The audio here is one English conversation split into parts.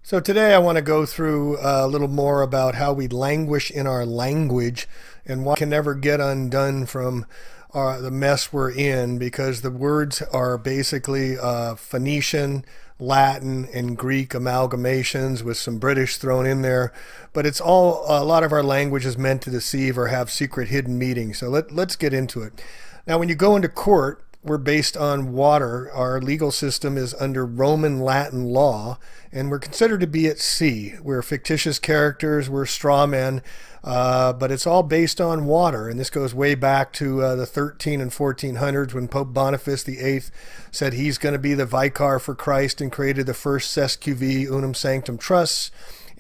So today I want to go through a little more about how we languish in our language and why we can never get undone from the mess we're in, because the words are basically Phoenician, Latin, and Greek amalgamations with some British thrown in there. But it's all, a lot of our language is meant to deceive or have secret hidden meanings. So let's get into it. Now, when you go into court, we're based on water. Our legal system is under Roman Latin law, and we're considered to be at sea. We're fictitious characters, we're straw men, but it's all based on water. And this goes way back to the 13 and 1400s when Pope Boniface VIII said he's going to be the vicar for Christ and created the first SQV Unum Sanctum Trusts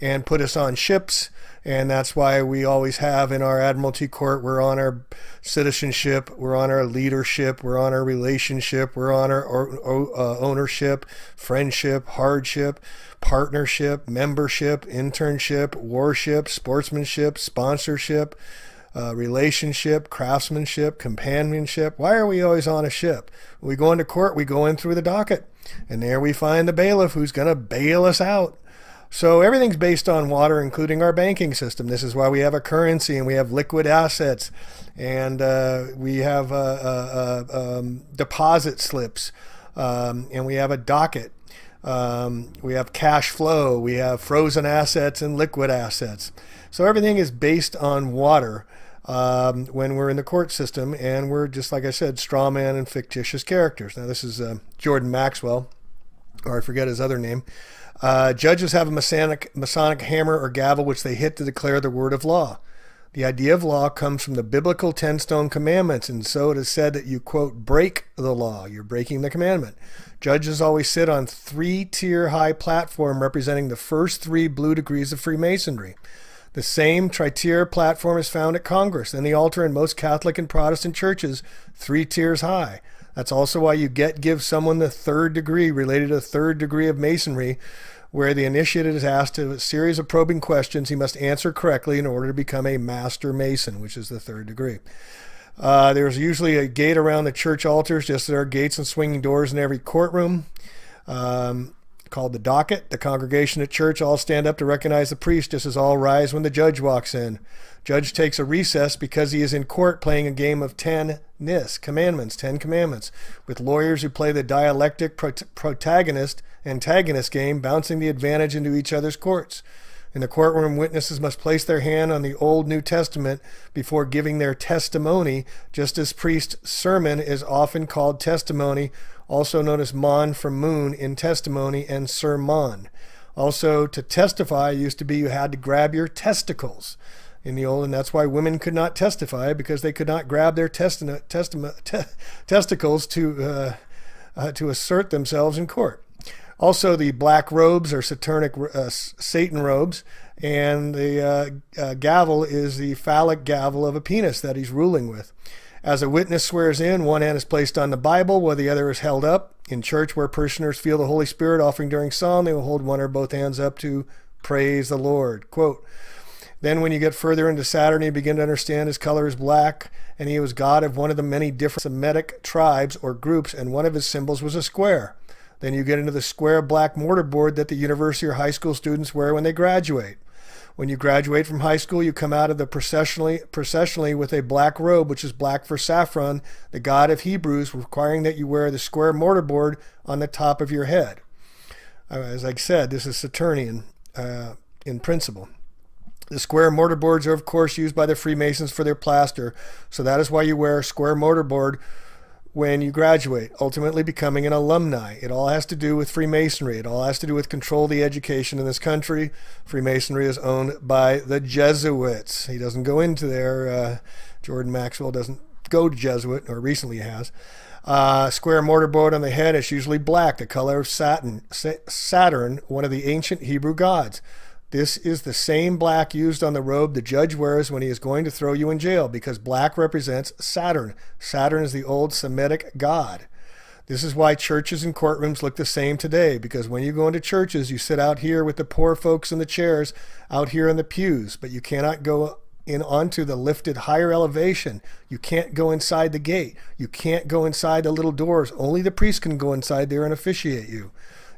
and put us on ships. And that's why we always have in our Admiralty Court, we're on our citizenship, we're on our leadership, we're on our relationship, we're on our ownership, friendship, hardship, partnership, membership, internship, warship, sportsmanship, sponsorship, relationship, craftsmanship, companionship. Why are we always on a ship? When we go into court, we go in through the docket, and there we find the bailiff who's going to bail us out. So everything's based on water, including our banking system. This is why we have a currency and we have liquid assets, and we have deposit slips, and we have a docket. We have cash flow. We have frozen assets and liquid assets. So everything is based on water when we're in the court system, and we're, just like I said, straw man and fictitious characters. Now, this is Jordan Maxwell, or I forget his other name. Judges have a Masonic hammer or gavel which they hit to declare the word of law. The idea of law comes from the biblical 10 stone commandments, and so it is said that you, quote, break the law. You're breaking the commandment. Judges always sit on 3-tier high platform representing the first 3 blue degrees of Freemasonry. The same tri-tier platform is found at Congress and the altar in most Catholic and Protestant churches, 3 tiers high. That's also why you give someone the 3rd degree related to the 3rd degree of Masonry, where the initiate is asked a series of probing questions he must answer correctly in order to become a Master Mason, which is the 3rd degree. There's usually a gate around the church altars, just as there are gates and swinging doors in every courtroom, called the docket. The congregation at church all stand up to recognize the priest, just as all rise when the judge walks in. Judge takes a recess because he is in court playing a game of 10 commandments, 10 commandments, with lawyers who play the dialectic protagonist-antagonist game, bouncing the advantage into each other's courts. In the courtroom, witnesses must place their hand on the Old New Testament before giving their testimony, just as priest's sermon is often called testimony, also known as mon from moon in testimony, and sermon. Also, to testify used to be you had to grab your testicles in the old, and that's why women could not testify, because they could not grab their testicles to assert themselves in court. Also, the black robes are Satan robes, and the gavel is the phallic gavel of a penis that he's ruling with. As a witness swears in, one hand is placed on the Bible while the other is held up. In church, where parishioners feel the Holy Spirit offering during psalm, they will hold one or both hands up to praise the Lord. Quote, then when you get further into Saturn, you begin to understand his color is black, and he was god of one of the many different Semitic tribes or groups, and one of his symbols was a square. Then you get into the square black mortarboard that the university or high school students wear when they graduate. When you graduate from high school, you come out of the processionally with a black robe, which is black for Saffron, the god of Hebrews, requiring that you wear the square mortarboard on the top of your head. As I said, this is Saturnian in principle. The square mortarboards are, of course, used by the Freemasons for their plaster, so that is why you wear a square mortarboard when you graduate, ultimately becoming an alumni. It all has to do with Freemasonry. It all has to do with control of the education in this country. Freemasonry is owned by the Jesuits. He doesn't go into there. Jordan Maxwell doesn't go to Jesuit, or recently has. Square mortarboard on the head is usually black, the color of Saturn, one of the ancient Hebrew gods. This is the same black used on the robe the judge wears when he is going to throw you in jail, because black represents Saturn. Saturn is the old Semitic god. This is why churches and courtrooms look the same today, because when you go into churches, you sit out here with the poor folks in the chairs out here in the pews, but you cannot go in onto the lifted higher elevation. You can't go inside the gate. You can't go inside the little doors. Only the priest can go inside there and officiate you.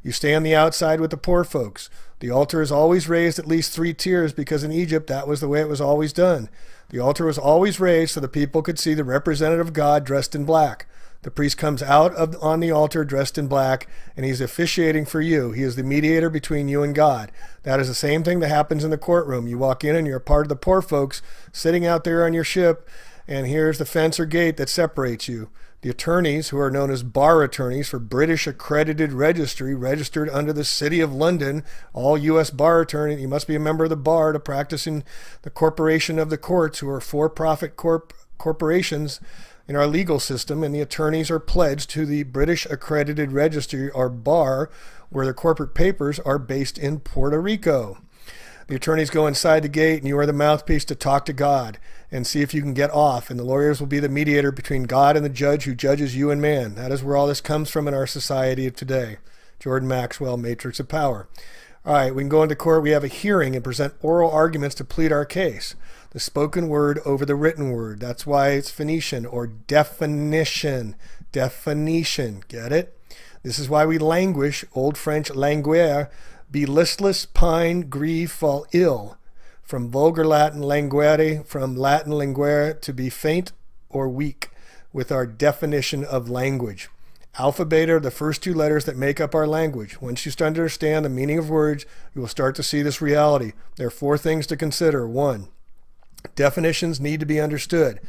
You stay on the outside with the poor folks. The altar is always raised at least 3 tiers because in Egypt that was the way it was always done. The altar was always raised so the people could see the representative of God dressed in black. The priest comes out on the altar dressed in black, and he's officiating for you. He is the mediator between you and God. That is the same thing that happens in the courtroom. You walk in and you're a part of the poor folks sitting out there on your ship, and here's the fence or gate that separates you. The attorneys, who are known as bar attorneys for British accredited registry, registered under the City of London, all U.S. bar attorneys, you must be a member of the bar to practice in the corporation of the courts, who are for-profit corporations in our legal system, and the attorneys are pledged to the British accredited registry, or bar, where their corporate papers are based in Puerto Rico. The attorneys go inside the gate, and you are the mouthpiece to talk to God and see if you can get off. And the lawyers will be the mediator between God and the judge who judges you and man. That is where all this comes from in our society of today. Jordan Maxwell, Matrix of Power. All right, we can go into court. We have a hearing and present oral arguments to plead our case. The spoken word over the written word. That's why it's Phoenician, or definition. Definition. Get it? This is why we languish, Old French languire, be listless, pine, grieve, fall ill. From vulgar Latin languere, from Latin languere, to be faint or weak, with our definition of language. Alpha, beta are the first 2 letters that make up our language. Once you start to understand the meaning of words, you will start to see this reality. There are 4 things to consider. 1, definitions need to be understood.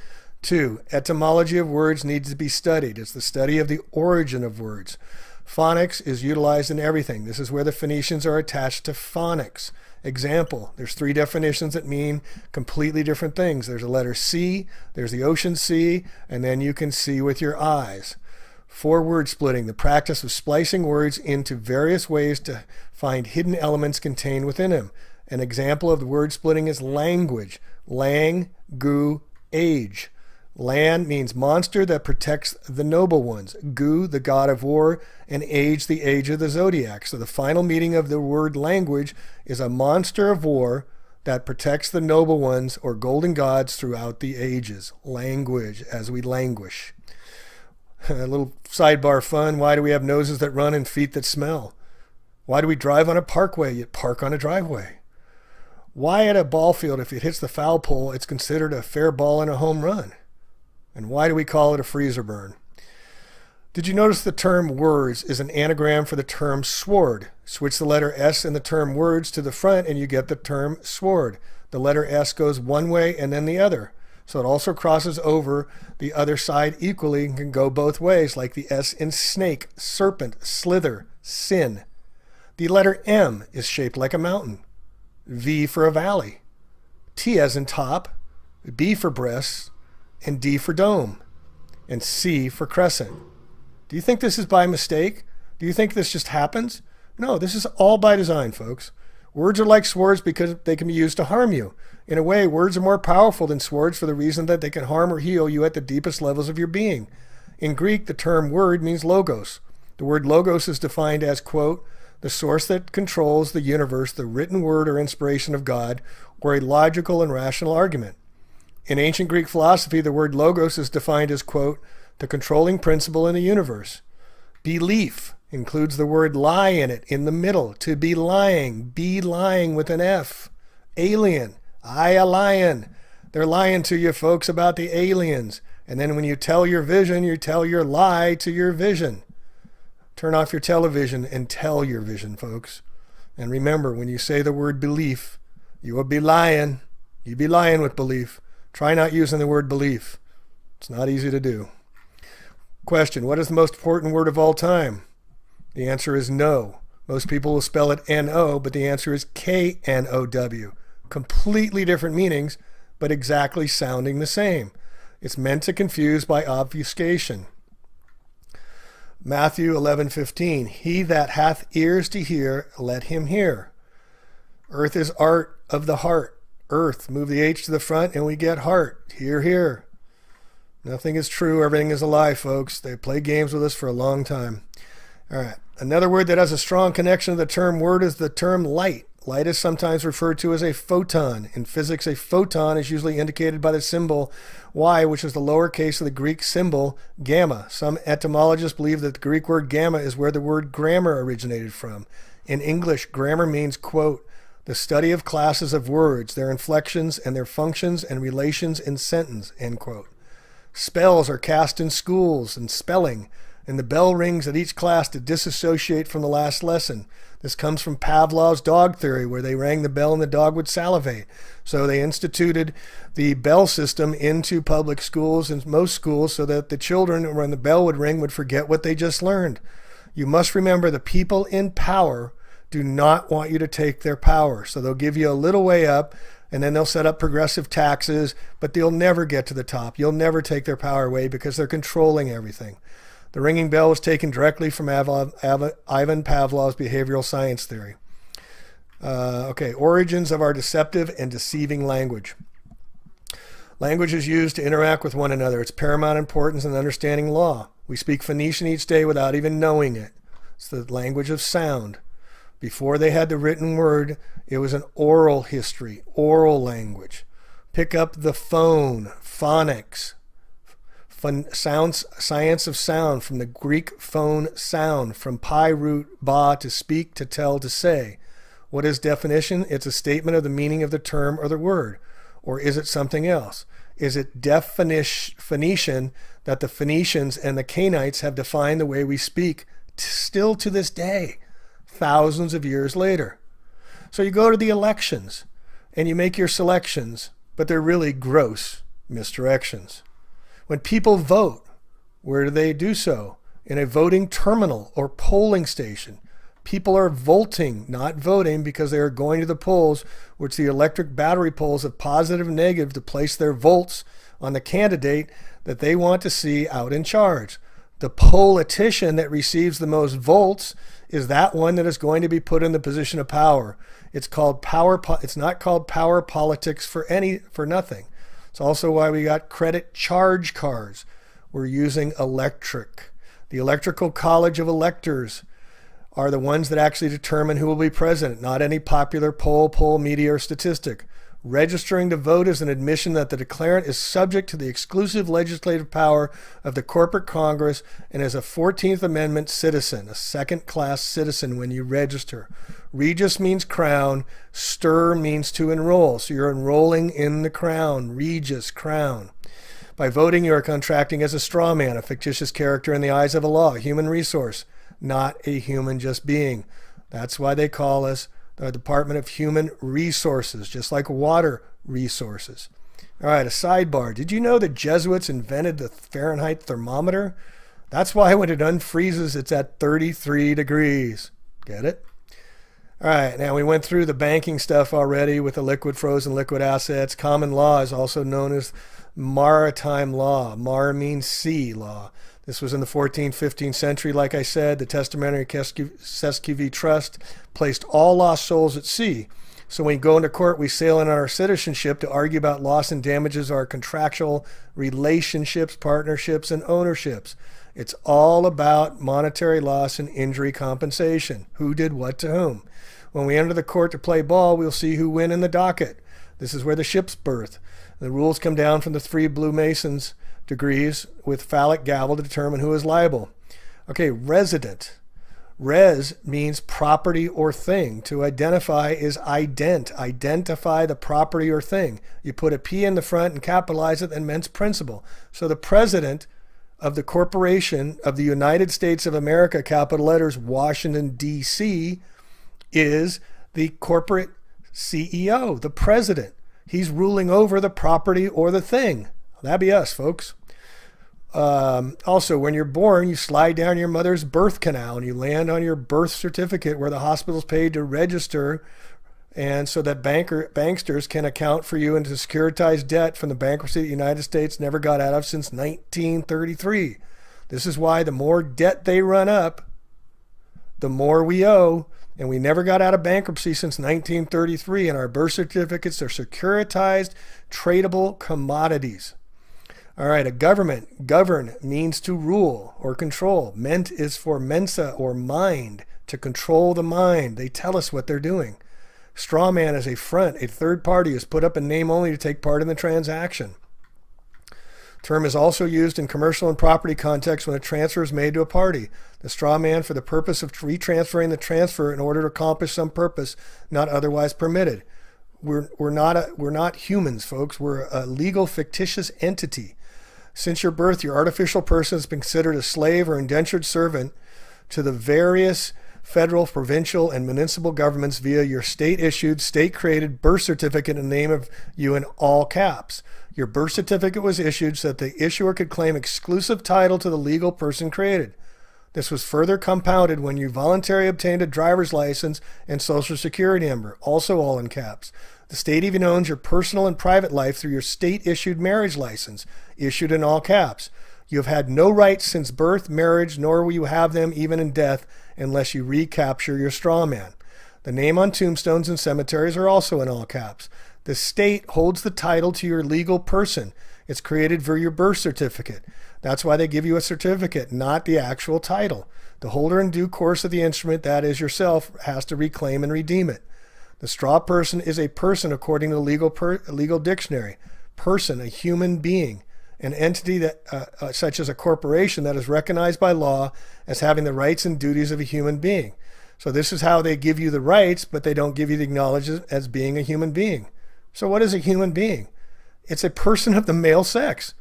2, etymology of words needs to be studied. It's the study of the origin of words. Phonics is utilized in everything. This is where the Phoenicians are attached to phonics. Example, there's 3 definitions that mean completely different things. There's a letter C, there's the ocean C, and then you can see with your eyes. 4, word splitting, the practice of splicing words into various ways to find hidden elements contained within them. An example of the word splitting is language, lan-gu-age. Lan means monster that protects the noble ones. Gu, the god of war, and age, the age of the zodiac. So the final meaning of the word language is a monster of war that protects the noble ones, or golden gods, throughout the ages. Language, as we languish. A little sidebar fun. Why do we have noses that run and feet that smell? Why do we drive on a parkway yet park on a driveway? Why at a ball field, if it hits the foul pole, it's considered a fair ball and a home run? And why do we call it a freezer burn? Did you notice the term words is an anagram for the term sword? Switch the letter S in the term words to the front and you get the term sword. The letter S goes one way and then the other. So it also crosses over the other side equally and can go both ways, like the S in snake, serpent, slither, sin. The letter M is shaped like a mountain. V for a valley. T as in top, B for breasts, and D for dome, and C for crescent. Do you think this is by mistake? Do you think this just happens? No, this is all by design, folks. Words are like swords because they can be used to harm you. In a way, words are more powerful than swords for the reason that they can harm or heal you at the deepest levels of your being. In Greek, the term word means logos. The word logos is defined as, quote, the source that controls the universe, the written word or inspiration of God, or a logical and rational argument. In ancient Greek philosophy, the word logos is defined as, quote, the controlling principle in the universe. Belief includes the word lie in it, in the middle, to be lying with an F. Alien, a lion. They're lying to you folks about the aliens. And then when you tell your vision, you tell your lie to your vision. Turn off your television and tell your vision, folks. And remember, when you say the word belief, you will be lying. You be lying with belief. Try not using the word belief. It's not easy to do. Question, what is the most important word of all time? The answer is no. Most people will spell it N-O, but the answer is K-N-O-W. Completely different meanings, but exactly sounding the same. It's meant to confuse by obfuscation. Matthew 11:15, he that hath ears to hear, let him hear. Earth is art of the heart. Earth, move the H to the front and we get heart. Hear, hear. Nothing is true. Everything is a lie, folks. They play games with us for a long time. All right. Another word that has a strong connection to the term word is the term light. Light is sometimes referred to as a photon. In physics, a photon is usually indicated by the symbol Y, which is the lowercase of the Greek symbol gamma. Some etymologists believe that the Greek word gamma is where the word grammar originated from. In English, grammar means, quote, the study of classes of words, their inflections, and their functions and relations in sentence, end quote. Spells are cast in schools and spelling, and the bell rings at each class to disassociate from the last lesson. This comes from Pavlov's dog theory, where they rang the bell and the dog would salivate. So they instituted the bell system into public schools and most schools so that the children, when the bell would ring, would forget what they just learned. You must remember the people in power do not want you to take their power. So they'll give you a little way up, and then they'll set up progressive taxes, but they'll never get to the top. You'll never take their power away because they're controlling everything. The ringing bell was taken directly from Ivan Pavlov's behavioral science theory. Origins of our deceptive and deceiving language. Language is used to interact with one another. It's paramount importance in understanding law. We speak Phoenician each day without even knowing it. It's the language of sound. Before they had the written word, it was an oral history, oral language. Pick up the phone, phonics. Science of sound, from the Greek phone, sound, from pi root ba, to speak, to tell, to say. What is definition? It's a statement of the meaning of the term or the word. Or is it something else? Is it Phoenician that the Phoenicians and the Canaanites have defined the way we speak still to this day, thousands of years later? So you go to the elections and you make your selections, but they're really gross misdirections. When people vote, where do they do so? In a voting terminal or polling station. People are voting, not voting, because they are going to the polls, which the electric battery polls of positive and negative, to place their votes on the candidate that they want to see out in charge. The politician that receives the most votes is that one that is going to be put in the position of power. It's called power. It's not called power politics for nothing. It's also why we got credit charge cards. We're using electric. The Electoral College of Electors are the ones that actually determine who will be president, not any popular poll, media, or statistic. Registering to vote is an admission that the declarant is subject to the exclusive legislative power of the corporate Congress and is a 14th Amendment citizen, a second-class citizen when you register. Regis means crown, stir means to enroll, so you're enrolling in the crown, regis, crown. By voting, you are contracting as a straw man, a fictitious character in the eyes of a law, a human resource, not a human just being. That's why they call us the Department of Human Resources, just like water resources. All right, a sidebar. Did you know the Jesuits invented the Fahrenheit thermometer? That's why when it unfreezes, it's at 33 degrees. Get it? All right, now we went through the banking stuff already with the liquid, frozen, liquid assets. Common law is also known as maritime law. Mar means sea law. This was in the 14th, 15th century. Like I said, the Testamentary Cesquivi Trust placed all lost souls at sea. So when we go into court, we sail in our citizenship to argue about loss and damages of our contractual relationships, partnerships, and ownerships. It's all about monetary loss and injury compensation. Who did what to whom? When we enter the court to play ball, we'll see who win in the docket. This is where the ship's birth. The rules come down from the 3 Blue Masons degrees with phallic gavel to determine who is liable. Okay, resident. Res means property or thing. To identify is ident. Identify the property or thing. You put a P in the front and capitalize it, and means principal. So the president of the corporation of the United States of America, capital letters, Washington, D.C., is the corporate CEO, the president. He's ruling over the property or the thing. That'd be us, folks. Also, when you're born, you slide down your mother's birth canal and you land on your birth certificate where the hospital's paid to register, and so that banksters can account for you into securitized debt from the bankruptcy the United States never got out of since 1933. This is why the more debt they run up, the more we owe, and we never got out of bankruptcy since 1933, and our birth certificates are securitized, tradable commodities. All right, a government. Govern means to rule or control. Ment is for mensa or mind, to control the mind. They tell us what they're doing. Straw man is a front. A third party is put up in name only to take part in the transaction. Term is also used in commercial and property context when a transfer is made to a party. The straw man for the purpose of retransferring the transfer in order to accomplish some purpose not otherwise permitted. We're not humans, folks. We're a legal fictitious entity. Since your birth, your artificial person has been considered a slave or indentured servant to the various federal, provincial, and municipal governments via your state-issued, state-created birth certificate in the name of you in all caps. Your birth certificate was issued so that the issuer could claim exclusive title to the legal person created. This was further compounded when you voluntarily obtained a driver's license and social security number, also all in caps. The state even owns your personal and private life through your state-issued marriage license, issued in all caps. You have had no rights since birth, marriage, nor will you have them even in death unless you recapture your straw man. The name on tombstones and cemeteries are also in all caps. The state holds the title to your legal person. It's created for your birth certificate. That's why they give you a certificate, not the actual title. The holder in due course of the instrument, that is yourself, has to reclaim and redeem it. The straw person is a person according to the legal dictionary. Person, a human being. An entity that, such as a corporation that is recognized by law as having the rights and duties of a human being. So this is how they give you the rights, but they don't give you the acknowledgement as being a human being. So what is a human being? It's a person of the male sex.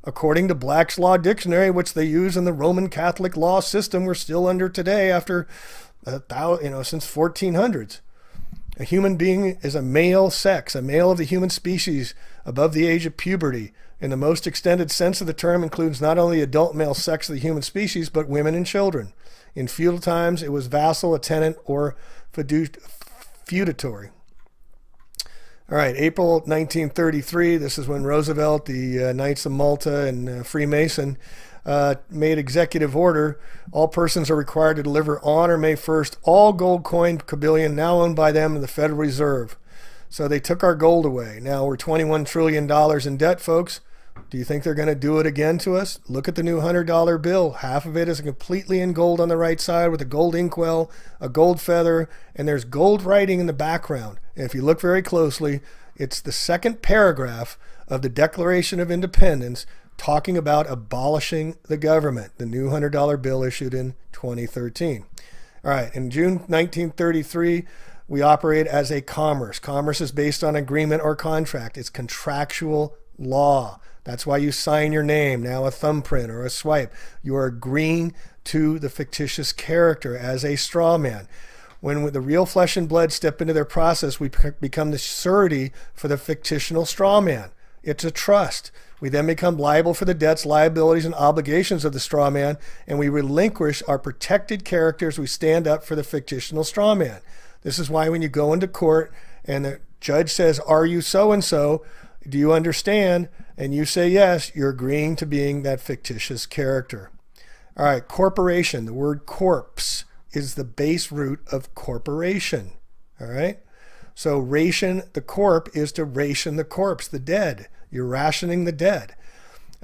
According to Black's Law Dictionary, which they use in the Roman Catholic law system we're still under today after, since 1400s. A human being is a male sex, a male of the human species above the age of puberty. In the most extended sense of the term includes not only adult male sex of the human species, but women and children. In feudal times, it was vassal, a tenant, or feudatory. All right, April 1933, this is when Roosevelt, the Knights of Malta, and Freemason made executive order. All persons are required to deliver on or May 1st all gold coin bullion now owned by them in the Federal Reserve. So they took our gold away. Now we're $21 trillion in debt, folks. Do you think they're going to do it again to us? Look at the new $100 bill. Half of it is completely in gold on the right side with a gold inkwell, a gold feather, and there's gold writing in the background. And if you look very closely, it's the second paragraph of the Declaration of Independence talking about abolishing the government, the new $100 bill issued in 2013. All right, in June 1933, we operate as a commerce. Commerce is based on agreement or contract. It's contractual law. That's why you sign your name, now a thumbprint or a swipe. You are agreeing to the fictitious character as a straw man. When the real flesh and blood step into their process, we become the surety for the fictional straw man. It's a trust. We then become liable for the debts, liabilities, and obligations of the straw man, and we relinquish our protected characters. We stand up for the fictional straw man. This is why when you go into court and the judge says, "Are you so-and-so? Do you understand?" And you say yes, you're agreeing to being that fictitious character. All right, corporation. The word corpse is the base root of corporation. All right? So ration the corp is to ration the corpse, the dead. You're rationing the dead.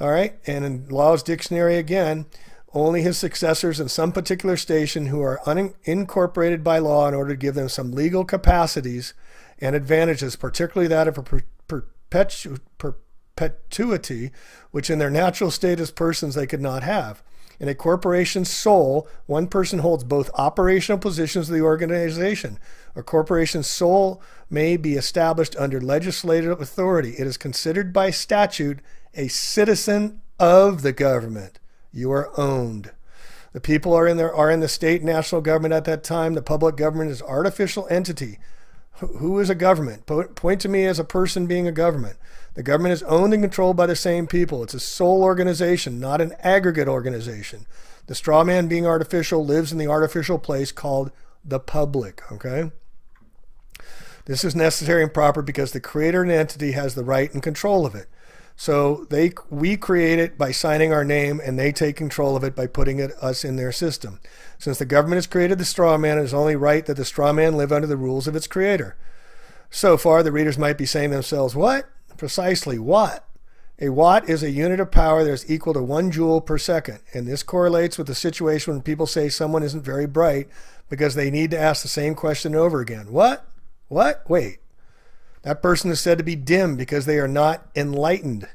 All right? And in Law's Dictionary again, only his successors in some particular station who are unincorporated by law in order to give them some legal capacities and advantages, particularly that of a perpetuity, which in their natural state as persons they could not have. In a corporation's soul, one person holds both operational positions of the organization. A corporation's soul may be established under legislative authority. It is considered by statute a citizen of the government. You are owned. The people are in the state and national government at that time. The public government is an artificial entity. Who is a government? Point to me as a person being a government. The government is owned and controlled by the same people. It's a sole organization, not an aggregate organization. The straw man being artificial lives in the artificial place called the public, okay? This is necessary and proper because the creator and entity has the right and control of it. So we create it by signing our name, and they take control of it by putting us in their system. Since the government has created the straw man, it is only right that the straw man live under the rules of its creator. So far, the readers might be saying to themselves, what? Precisely what? A watt is a unit of power that is equal to 1 joule per second. And this correlates with the situation when people say someone isn't very bright because they need to ask the same question over again. What? What? Wait. That person is said to be dim because they are not enlightened.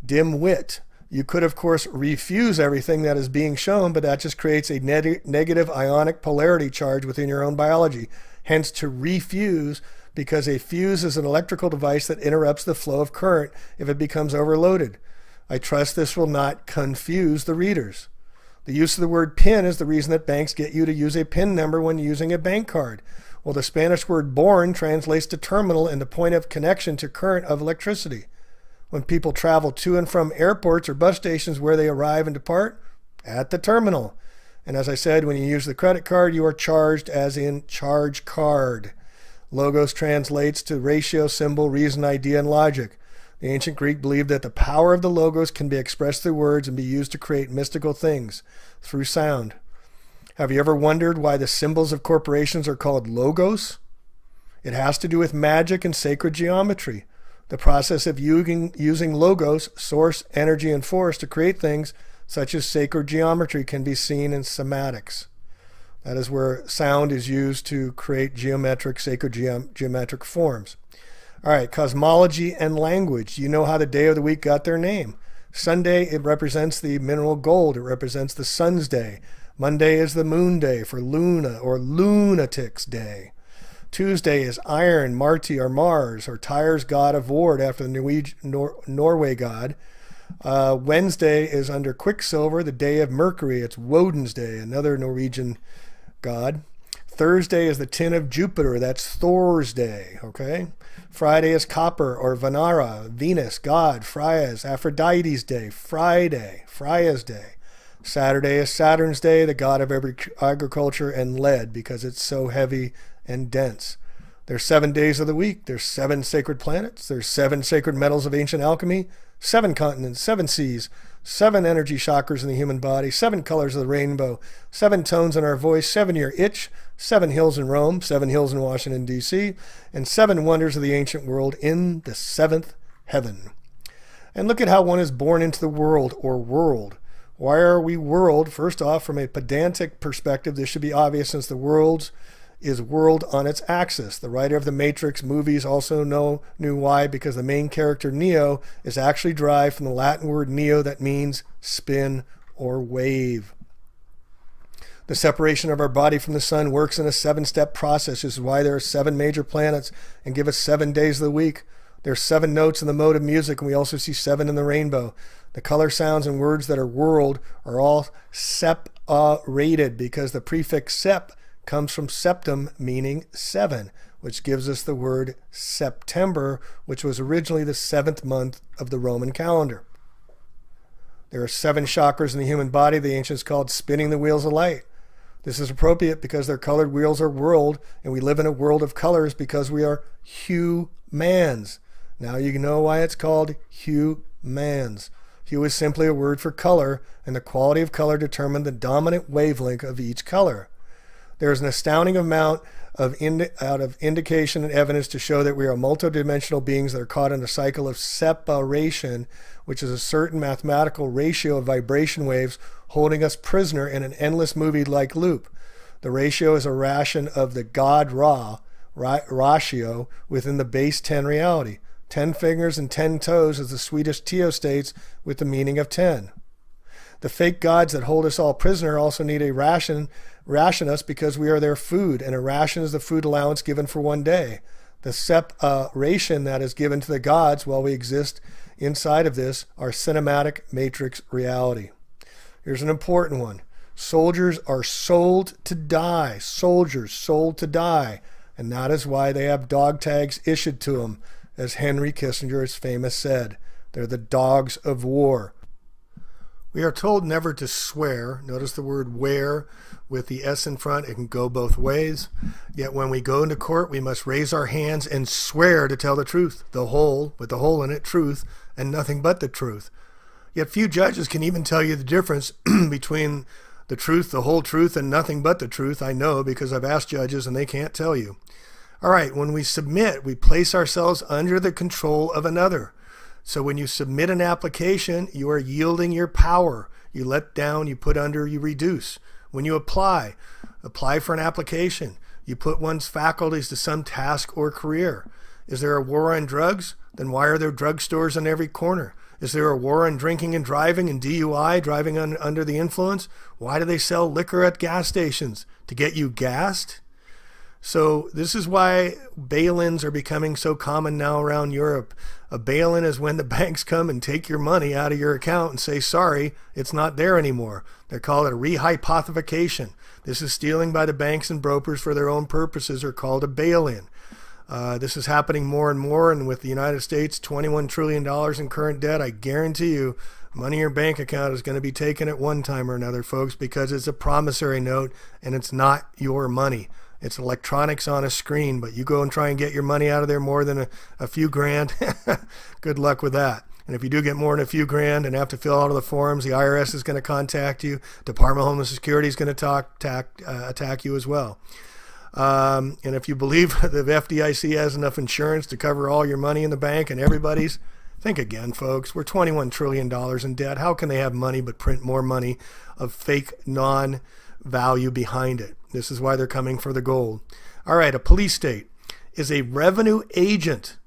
dim-wit. You could, of course, refuse everything that is being shown, but that just creates a negative ionic polarity charge within your own biology. Hence, to refuse, because a fuse is an electrical device that interrupts the flow of current if it becomes overloaded. I trust this will not confuse the readers. The use of the word PIN is the reason that banks get you to use a PIN number when using a bank card. Well, the Spanish word born translates to terminal and the point of connection to current of electricity. When people travel to and from airports or bus stations, where they arrive and depart? At the terminal. And as I said, when you use the credit card, you are charged, as in charge card. Logos translates to ratio, symbol, reason, idea, and logic. The ancient Greek believed that the power of the logos can be expressed through words and be used to create mystical things through sound. Have you ever wondered why the symbols of corporations are called logos? It has to do with magic and sacred geometry. The process of using logos, source, energy, and force to create things such as sacred geometry can be seen in somatics. That is where sound is used to create geometric, sacred geometric forms. All right, cosmology and language. You know how the day of the week got their name. Sunday, it represents the mineral gold. It represents the sun's day. Monday is the moon day for Luna or Lunatic's day. Tuesday is iron, Marti or Mars, or Tyre's god of war after the Norway god. Wednesday is under Quicksilver, the day of Mercury. It's Woden's day, another Norwegian god. Thursday is the tin of Jupiter. That's Thor's day, okay? Friday is copper or Venera, Venus, God. Freya's Aphrodite's day, Friday, Freya's day. Saturday is Saturn's day, the god of agriculture and lead, because it's so heavy and dense. There's 7 days of the week. There's 7 sacred planets. There's 7 sacred metals of ancient alchemy, 7 continents, 7 seas, 7 energy chakras in the human body, 7 colors of the rainbow, 7 tones in our voice, 7-year itch, 7 hills in Rome, 7 hills in Washington, D.C., and 7 wonders of the ancient world in the 7th heaven. And look at how one is born into the world, or world. Why are we world? First off, from a pedantic perspective, this should be obvious, since the world is world on its axis. The writer of the Matrix movies also knew why, because the main character Neo is actually derived from the Latin word neo, that means spin or wave. The separation of our body from the sun works in a 7-step process. This is why there are 7 major planets and give us 7 days of the week. There are 7 notes in the mode of music, and we also see 7 in the rainbow. The color, sounds, and words that are world are all separated, because the prefix sep comes from septum, meaning 7, which gives us the word September, which was originally the 7th month of the Roman calendar. There are 7 chakras in the human body. The ancients called spinning the wheels of light. This is appropriate because their colored wheels are whirled, and we live in a world of colors because we are humans. Now you know why it's called humans. Hue is simply a word for color, and the quality of color determines the dominant wavelength of each color. There is an astounding amount of indication and evidence to show that we are multidimensional beings that are caught in a cycle of separation, which is a certain mathematical ratio of vibration waves holding us prisoner in an endless movie-like loop. The ratio is a ration of the God ratio within the base 10 reality. 10 fingers and 10 toes, as the Swedish Teo states, with the meaning of 10. The fake gods that hold us all prisoner also need a ration us because we are their food, and a ration is the food allowance given for 1 day. The separation that is given to the gods while we exist inside of this, our cinematic matrix reality. Here's an important one. Soldiers are sold to die. Soldiers sold to die. And that is why they have dog tags issued to them, as Henry Kissinger has famous said. They're the dogs of war. We are told never to swear. Notice the word "where" with the S in front. It can go both ways. Yet when we go into court, we must raise our hands and swear to tell the truth, the whole, with the hole in it, truth, and nothing but the truth. Yet few judges can even tell you the difference between the truth, the whole truth, and nothing but the truth. I know, because I've asked judges and they can't tell you. All right, when we submit, we place ourselves under the control of another. So when you submit an application, you are yielding your power. You let down, you put under, you reduce. When you apply for an application, you put one's faculties to some task or career. Is there a war on drugs? Then why are there drugstores on every corner? Is there a war on drinking and driving and DUI, driving under the influence? Why do they sell liquor at gas stations? To get you gassed? So this is why bail-ins are becoming so common now around Europe. A bail-in is when the banks come and take your money out of your account and say, sorry, it's not there anymore. They call it a rehypothecation. This is stealing by the banks and brokers for their own purposes, or called a bail-in. This is happening more and more, and with the United States, $21 trillion in current debt, I guarantee you money in your bank account is going to be taken at one time or another, folks, because it's a promissory note and it's not your money. It's electronics on a screen, but you go and try and get your money out of there more than a few grand, good luck with that. And if you do get more than a few grand and have to fill out all the forms, the IRS is going to contact you. Department of Homeland Security is going to attack you as well. And if you believe the FDIC has enough insurance to cover all your money in the bank and everybody's, think again, folks. We're $21 trillion in debt. How can they have money but print more money of fake non-value behind it? This is why they're coming for the gold. All right, a police state is a revenue agent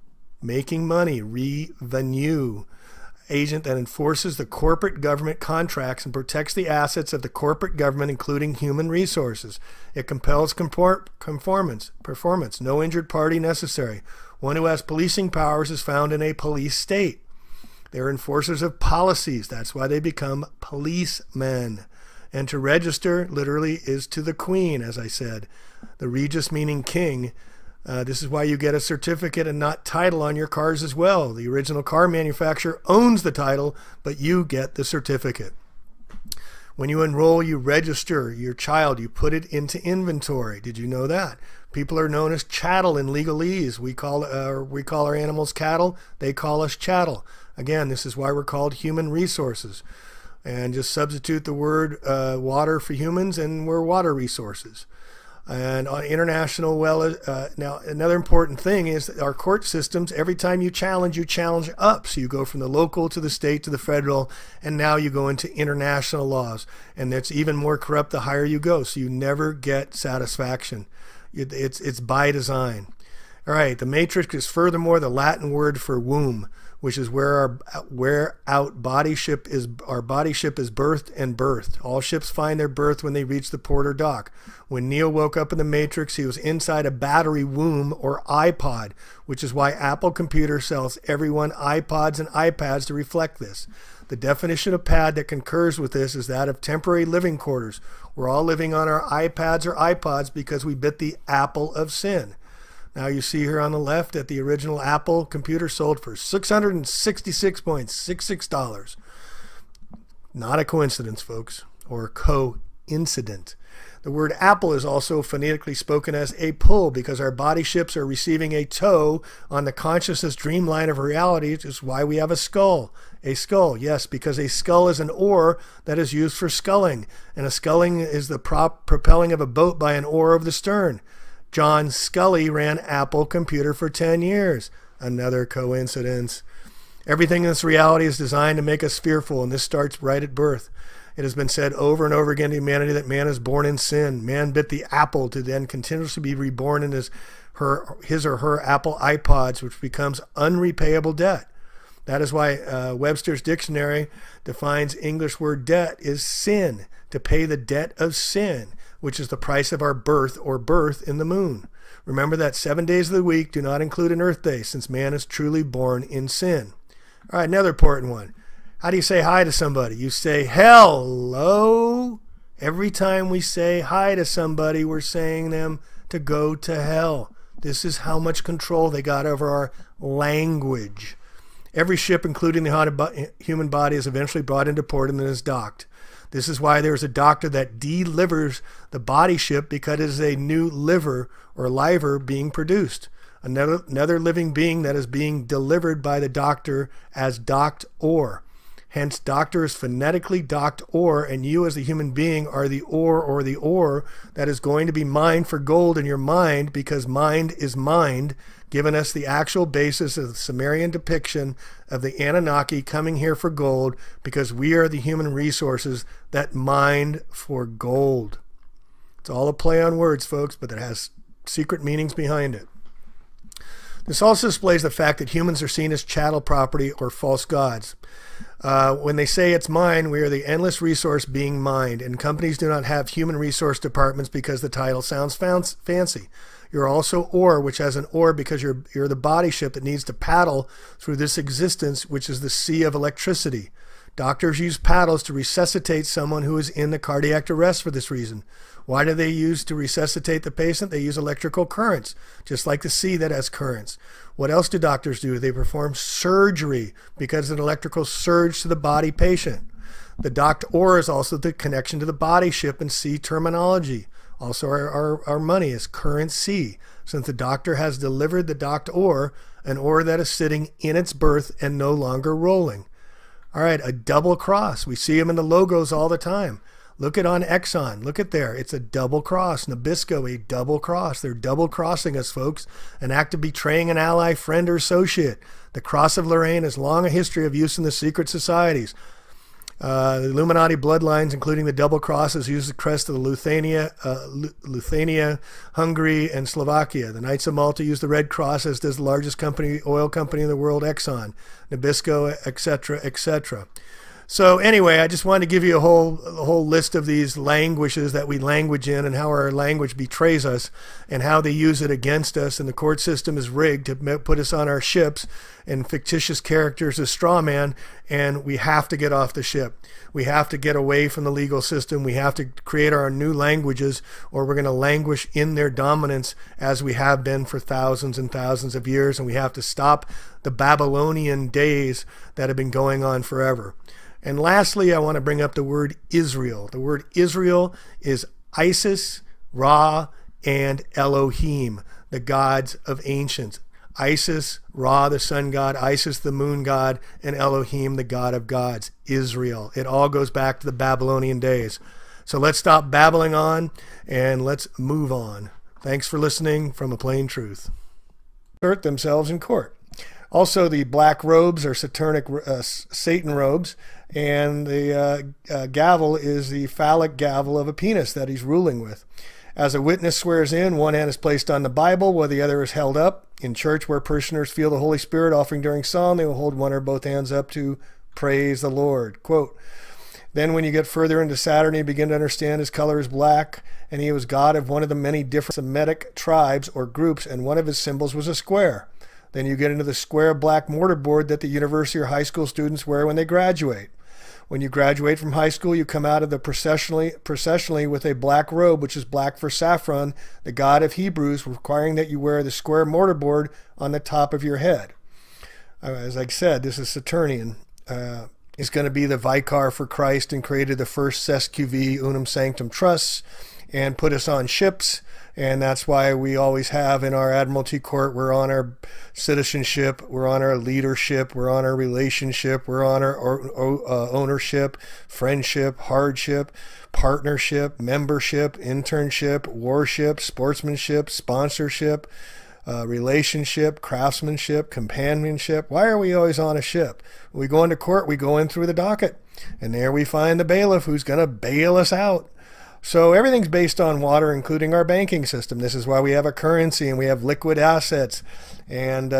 making money, revenue agent that enforces the corporate government contracts and protects the assets of the corporate government, including human resources. It compels performance, no injured party necessary. One who has policing powers is found in a police state. They're enforcers of policies. That's why they become policemen. And to register literally is to the queen, as I said. The regis meaning king. This is why you get a certificate and not title on your cars as well. The original car manufacturer owns the title, but you get the certificate. When you enroll, you register your child. You put it into inventory. Did you know that? People are known as chattel in legalese. We call our animals cattle. They call us chattel. Again, this is why we're called human resources. And just substitute the word water for humans, and we're water resources. And on international, now another important thing is that our court systems, every time you challenge up. So you go from the local to the state to the federal, and now you go into international laws. And it's even more corrupt the higher you go. So you never get satisfaction. It's by design. All right, the matrix is furthermore the Latin word for womb, which is where our body ship is birthed and birthed. All ships find their birth when they reach the port or dock. When Neo woke up in the Matrix, he was inside a battery womb or iPod, which is why Apple Computer sells everyone iPods and iPads to reflect this. The definition of pad that concurs with this is that of temporary living quarters. We're all living on our iPads or iPods because we bit the apple of sin. Now you see here on the left that the original Apple computer sold for $666.66. Not a coincidence, folks, or coincident. The word apple is also phonetically spoken as a pull because our body ships are receiving a tow on the consciousness dreamline of reality, which is why we have a skull. A skull, yes, because a skull is an oar that is used for sculling, and a sculling is the propelling of a boat by an oar of the stern. John Scully ran Apple Computer for 10 years. Another coincidence. Everything in this reality is designed to make us fearful, and this starts right at birth. It has been said over and over again to humanity that man is born in sin. Man bit the apple to then continuously be reborn in his or her Apple iPods, which becomes unrepayable debt. That is why Webster's dictionary defines English word debt is sin, to pay the debt of sin, which is the price of our birth or birth in the moon. Remember that 7 days of the week do not include an earth day, since man is truly born in sin. All right, another important one. How do you say hi to somebody? You say hello. Every time we say hi to somebody, we're saying them to go to hell. This is how much control they got over our language. Every ship, including the human body, is eventually brought into port and then is docked. This is why there's a doctor that delivers the body ship, because it is a new liver or liver being produced. Another living being that is being delivered by the doctor as docked ore. Hence, doctor is phonetically docked ore, and you as the human being are the ore or the ore that is going to be mined for gold in your mind, because mind is mind, giving us the actual basis of the Sumerian depiction of the Anunnaki coming here for gold, because we are the human resources that mined for gold. It's all a play on words, folks, but it has secret meanings behind it. This also displays the fact that humans are seen as chattel property or false gods. When they say it's mine, we are the endless resource being mined, and companies do not have human resource departments because the title sounds fancy. You're also ore, which has an oar because you're the body ship that needs to paddle through this existence, which is the sea of electricity. Doctors use paddles to resuscitate someone who is in the cardiac arrest for this reason. Why do they use to resuscitate the patient? They use electrical currents, just like the sea that has currents. What else do doctors do? They perform surgery because of an electrical surge to the body patient. The docked oar is also the connection to the body ship and sea terminology. Also, our money is currency, since the doctor has delivered the docked oar, an oar that is sitting in its berth and no longer rolling. All right, a double cross. We see them in the logos all the time. Look at on Exxon. Look at there. It's a double cross. Nabisco, a double cross. They're double crossing us, folks. An act of betraying an ally, friend, or associate. The cross of Lorraine has long a history of use in the secret societies. The Illuminati bloodlines, including the double crosses, use the crest of the Lithuania, Hungary, and Slovakia. The Knights of Malta use the red cross, as does the largest oil company in the world, Exxon, Nabisco, etc., etc. So anyway, I just wanted to give you a whole list of these languishes that we language in and how our language betrays us and how they use it against us. And the court system is rigged to put us on our ships and fictitious characters as straw man. And we have to get off the ship. We have to get away from the legal system. We have to create our new languages, or we're going to languish in their dominance as we have been for thousands and thousands of years. And we have to stop the Babylonian days that have been going on forever. And lastly, I want to bring up the word Israel. The word Israel is Isis, Ra, and Elohim, the gods of ancients. Isis, Ra, the sun god, Isis, the moon god, and Elohim, the god of gods. Israel. It all goes back to the Babylonian days. So let's stop babbling on and let's move on. Thanks for listening from A Plain Truth. Assert themselves in court. Also, the black robes are satanic Satan robes, and the gavel is the phallic gavel of a penis that he's ruling with. As a witness swears in, one hand is placed on the Bible while the other is held up. In church, where parishioners feel the Holy Spirit offering during psalm, they will hold one or both hands up to praise the Lord. Quote, then when you get further into Saturn, you begin to understand his color is black, and he was God of one of the many different Semitic tribes or groups, and one of his symbols was a square. Then you get into the square black mortarboard that the university or high school students wear when they graduate. When you graduate from high school, you come out of the processionally with a black robe, which is black for saffron, the god of Hebrews, requiring that you wear the square mortarboard on the top of your head. As I said, this is Saturnian. Is going to be the vicar for Christ and created the first SQV Unum Sanctum Trusts and put us on ships. And that's why we always have in our Admiralty Court, we're on our citizenship, we're on our leadership, we're on our relationship, we're on our ownership, friendship, hardship, partnership, membership, internship, warship, sportsmanship, sponsorship, relationship, craftsmanship, companionship. Why are we always on a ship? When we go into court, we go in through the docket, and there we find the bailiff who's going to bail us out. So everything's based on water, including our banking system. This is why we have a currency and we have liquid assets, and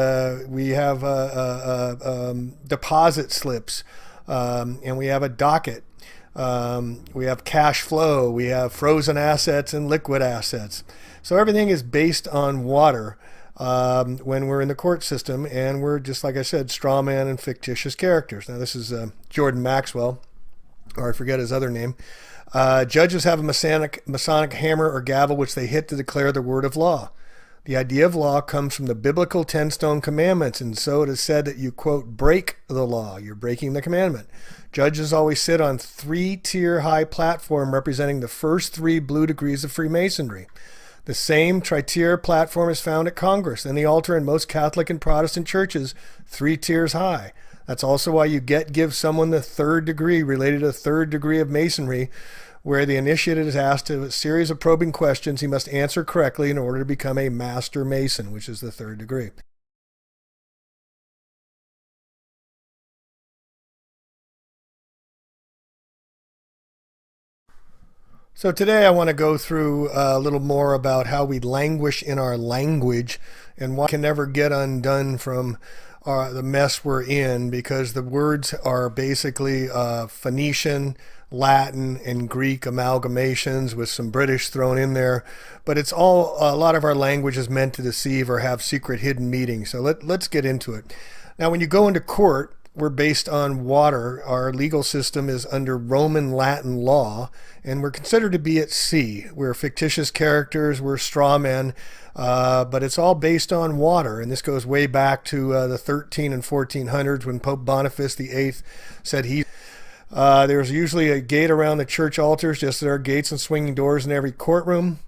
we have deposit slips, and we have a docket. We have cash flow. We have frozen assets and liquid assets. So everything is based on water when we're in the court system, and we're, just like I said, straw man and fictitious characters. Now this is Jordan Maxwell, or I forget his other name. Judges have a Masonic hammer or gavel which they hit to declare the word of law. The idea of law comes from the biblical 10 stone commandments, and so it is said that you, quote, break the law. You're breaking the commandment. Judges always sit on 3-tier high platform representing the first 3 blue degrees of Freemasonry. The same tri-tier platform is found at Congress and the altar in most Catholic and Protestant churches, 3 tiers high. That's also why you give someone the 3rd degree related to the 3rd degree of Masonry, where the initiate is asked a series of probing questions he must answer correctly in order to become a Master Mason, which is the 3rd degree. So today I want to go through a little more about how we languish in our language and why we can never get undone from the mess we're in, because the words are basically Phoenician, Latin, and Greek amalgamations with some British thrown in there. But it's all, a lot of our language is meant to deceive or have secret hidden meanings. So let's get into it. Now, when you go into court, we're based on water. Our legal system is under Roman Latin law, and we're considered to be at sea. We're fictitious characters, we're straw men, but it's all based on water. And this goes way back to the 13 and 1400s when Pope Boniface VIII said there's usually a gate around the church altars, just as there are gates and swinging doors in every courtroom.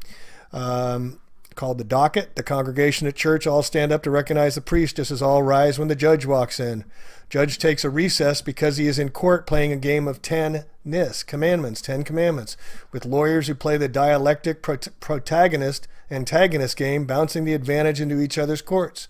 Called the docket. The congregation at church all stand up to recognize the priest, just as all rise when the judge walks in. Judge takes a recess because he is in court playing a game of 10 commandments, with lawyers who play the dialectic protagonist-antagonist game, bouncing the advantage into each other's courts.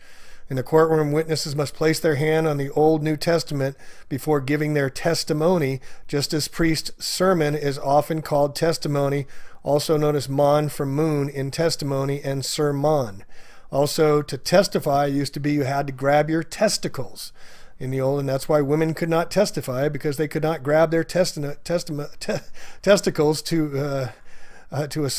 In the courtroom, witnesses must place their hand on the Old New Testament before giving their testimony, just as priest's sermon is often called testimony, also known as mon from moon in testimony, and sermon. Also, to testify used to be you had to grab your testicles in the old, and that's why women could not testify, because they could not grab their testicles to a